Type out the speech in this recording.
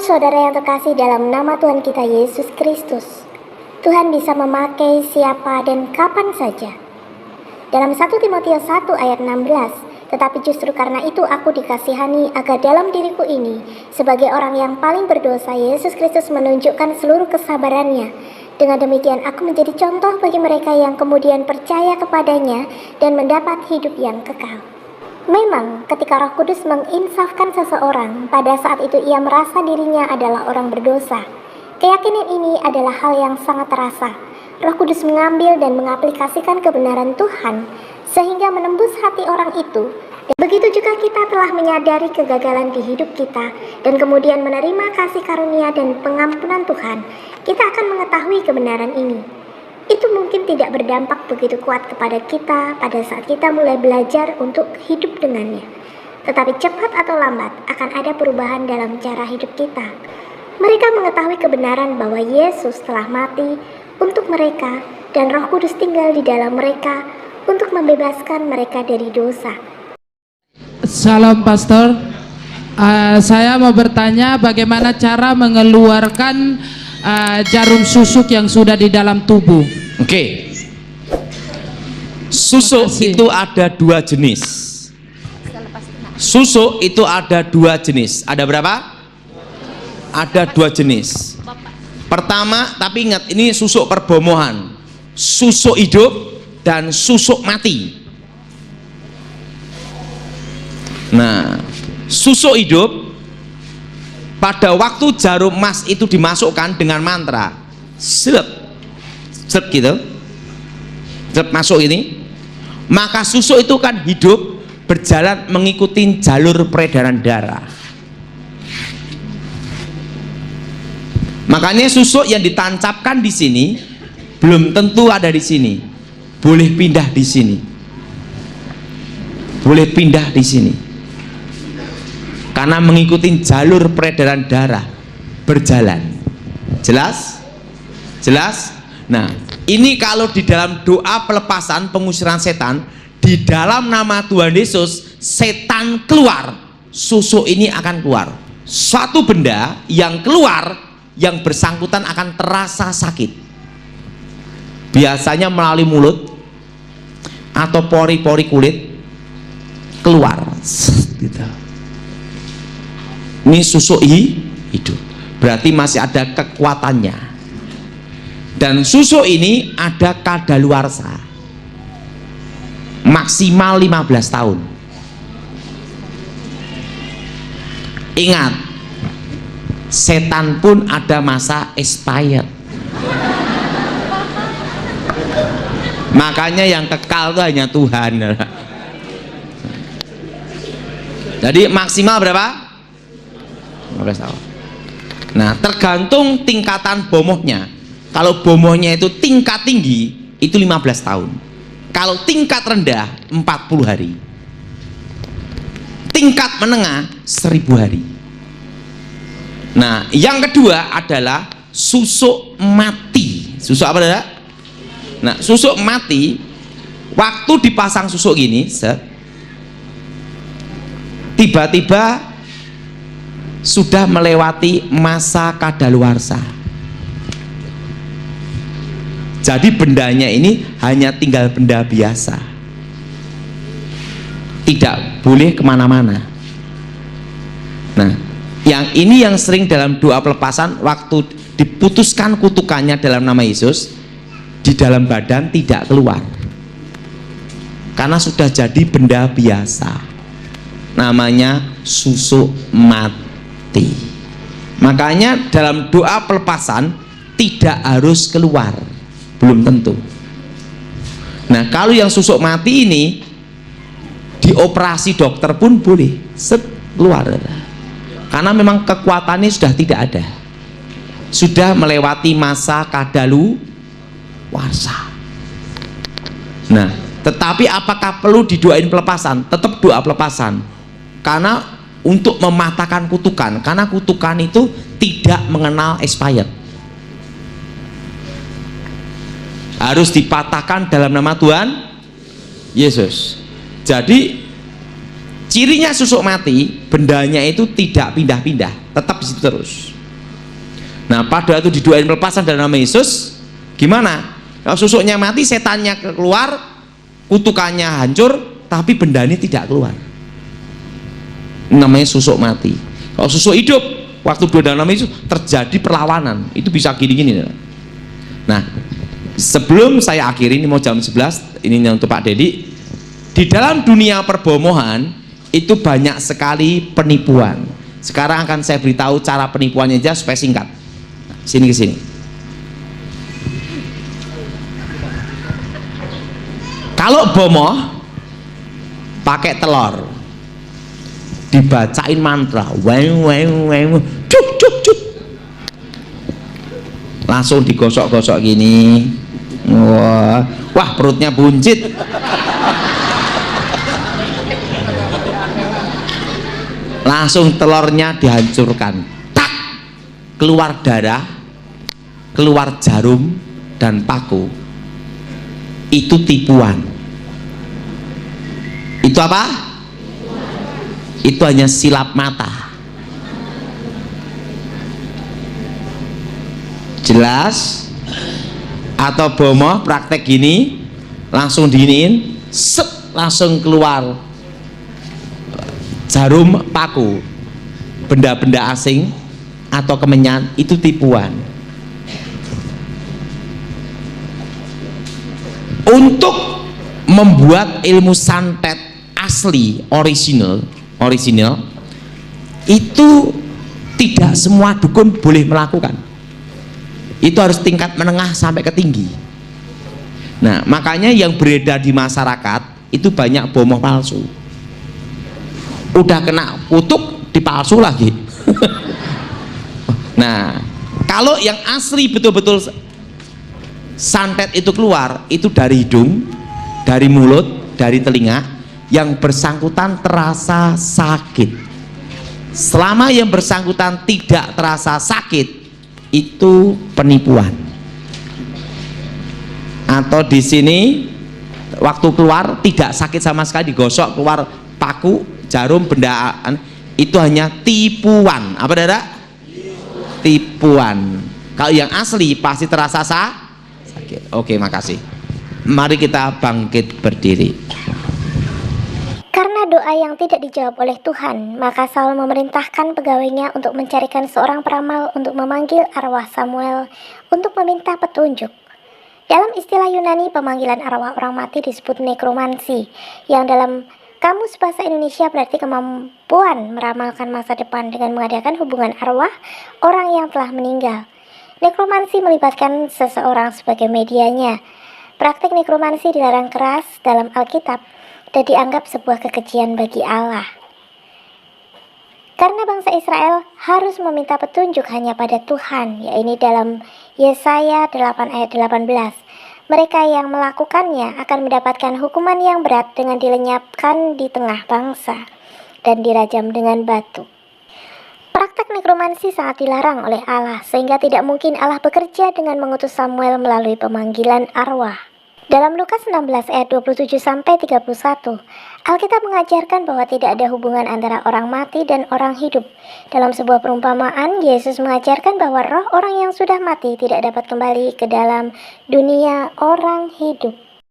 saudara yang terkasih dalam nama Tuhan kita Yesus Kristus. Tuhan bisa memakai siapa dan kapan saja. Dalam 1 Timotius 1 ayat 16, tetapi justru karena itu aku dikasihani agar dalam diriku ini, sebagai orang yang paling berdosa, Yesus Kristus menunjukkan seluruh kesabarannya. Dengan demikian aku menjadi contoh bagi mereka yang kemudian percaya kepadanya dan mendapat hidup yang kekal. Memang ketika Roh Kudus menginsafkan seseorang, pada saat itu ia merasa dirinya adalah orang berdosa. Keyakinan ini adalah hal yang sangat terasa. Roh Kudus mengambil dan mengaplikasikan kebenaran Tuhan sehingga menembus hati orang itu. Dan begitu juga kita telah menyadari kegagalan di hidup kita dan kemudian menerima kasih karunia dan pengampunan Tuhan, kita akan mengetahui kebenaran ini. Itu mungkin tidak berdampak begitu kuat kepada kita pada saat kita mulai belajar untuk hidup dengannya. Tetapi cepat atau lambat akan ada perubahan dalam cara hidup kita. Mereka mengetahui kebenaran bahwa Yesus telah mati untuk mereka dan Roh Kudus tinggal di dalam mereka untuk membebaskan mereka dari dosa. Salam Pastor, saya mau bertanya bagaimana cara mengeluarkan jarum susuk yang sudah di dalam tubuh. Oke. Susuk itu ada dua jenis. Susuk itu ada dua jenis. Ada berapa? Ada dua jenis. Pertama, tapi ingat ini susuk perbomohan. Susuk hidup dan susuk mati. Nah, susuk hidup pada waktu jarum emas itu dimasukkan dengan mantra, seret gitu, seret masuk ini, maka susuk itu kan hidup berjalan mengikuti jalur peredaran darah. Makanya susuk yang ditancapkan di sini belum tentu ada di sini, boleh pindah di sini, boleh pindah di sini. Karena mengikuti jalur peredaran darah berjalan. Jelas? Jelas? Nah, ini kalau di dalam doa pelepasan pengusiran setan, di dalam nama Tuhan Yesus, setan keluar, susuk ini akan keluar. Suatu benda yang keluar, yang bersangkutan akan terasa sakit. Biasanya melalui mulut atau pori-pori kulit keluar. Gitu. Ini susuk hidup, berarti masih ada kekuatannya. Dan susuk ini ada kadaluarsa maksimal 15 tahun. Ingat, setan pun ada masa expired. Makanya yang kekal itu hanya Tuhan. Jadi maksimal berapa? 15 tahun. Nah, tergantung tingkatan bomohnya. Kalau bomohnya itu tingkat tinggi, itu 15 tahun. Kalau tingkat rendah, 40 hari. Tingkat menengah, 1000 hari. Nah, yang kedua adalah susuk mati. Susuk apa, Saudara? Nah, susuk mati, waktu dipasang susuk gini, tiba-tiba sudah melewati masa kadaluarsa. Jadi bendanya ini hanya tinggal benda biasa, tidak boleh kemana-mana. Nah, yang ini yang sering dalam doa pelepasan, waktu diputuskan kutukannya dalam nama Yesus, di dalam badan tidak keluar karena sudah jadi benda biasa, namanya susuk mati. Makanya dalam doa pelepasan tidak harus keluar, belum tentu. Nah, kalau yang susuk mati ini dioperasi dokter pun boleh keluar, karena memang kekuatannya sudah tidak ada, sudah melewati masa kadaluarsa. Nah, tetapi apakah perlu didoain pelepasan? Tetap doa pelepasan, karena untuk mematahkan kutukan, karena kutukan itu tidak mengenal expired, harus dipatahkan dalam nama Tuhan Yesus. Jadi cirinya susuk mati, bendanya itu tidak pindah-pindah, tetap di situ terus. Nah, pada waktu didoain pelepasan dalam nama Yesus, gimana? Kalau susuknya mati, setannya keluar, kutukannya hancur, tapi benda ini tidak keluar. Namanya susuk mati. Kalau susuk hidup, waktu doa dalam nama Yesus terjadi perlawanan. Itu bisa gini-gini. Nah, sebelum saya akhiri, ini mau jam 11, ini untuk Pak Dedi. Di dalam dunia perbomohan itu banyak sekali penipuan. Sekarang akan saya beritahu cara penipuannya aja supaya singkat. Sini ke sini. Kalau bomoh pakai telur, dibacain mantra, weng weng weng, cuk cuk cuk, langsung digosok-gosok gini. Wah perutnya buncit. Langsung telurnya dihancurkan, tak, keluar darah, keluar jarum dan paku. Itu tipuan. Itu apa? Itu hanya silap mata. Jelas? Atau bomoh praktek gini, langsung diginiin, set, langsung keluar jarum, paku, benda-benda asing atau kemenyan. Itu tipuan. Untuk membuat ilmu santet asli, original itu tidak semua dukun boleh melakukan. Itu harus tingkat menengah sampai ke tinggi. Nah, makanya yang beredar di masyarakat itu banyak bomoh palsu. Udah kena kutuk, dipalsu lagi. Nah, kalau yang asli betul-betul santet itu keluar, itu dari hidung, dari mulut, dari telinga, yang bersangkutan terasa sakit. Selama yang bersangkutan tidak terasa sakit, itu penipuan. Atau di sini waktu keluar tidak sakit sama sekali, digosok keluar paku, jarum, bendaan, itu hanya tipuan. Apa Dada? Tipuan. Kalau yang asli pasti terasa sakit. Oke, makasih. Mari kita bangkit berdiri. Karena doa yang tidak dijawab oleh Tuhan, maka Saul memerintahkan pegawainya untuk mencarikan seorang peramal untuk memanggil arwah Samuel untuk meminta petunjuk. Dalam istilah Yunani, pemanggilan arwah orang mati disebut nekromansi, yang dalam Kamus Bahasa Indonesia berarti kemampuan meramalkan masa depan dengan mengadakan hubungan arwah orang yang telah meninggal. Nekromansi melibatkan seseorang sebagai medianya. Praktik nekromansi dilarang keras dalam Alkitab dan dianggap sebuah kekejian bagi Allah. Karena bangsa Israel harus meminta petunjuk hanya pada Tuhan, yaitu dalam Yesaya 8 ayat 18. Mereka yang melakukannya akan mendapatkan hukuman yang berat dengan dilenyapkan di tengah bangsa dan dirajam dengan batu. Praktek nekromansi sangat dilarang oleh Allah, sehingga tidak mungkin Allah bekerja dengan mengutus Samuel melalui pemanggilan arwah. Dalam Lukas 16 ayat 27-31, Alkitab mengajarkan bahwa tidak ada hubungan antara orang mati dan orang hidup. Dalam sebuah perumpamaan, Yesus mengajarkan bahwa roh orang yang sudah mati tidak dapat kembali ke dalam dunia orang hidup.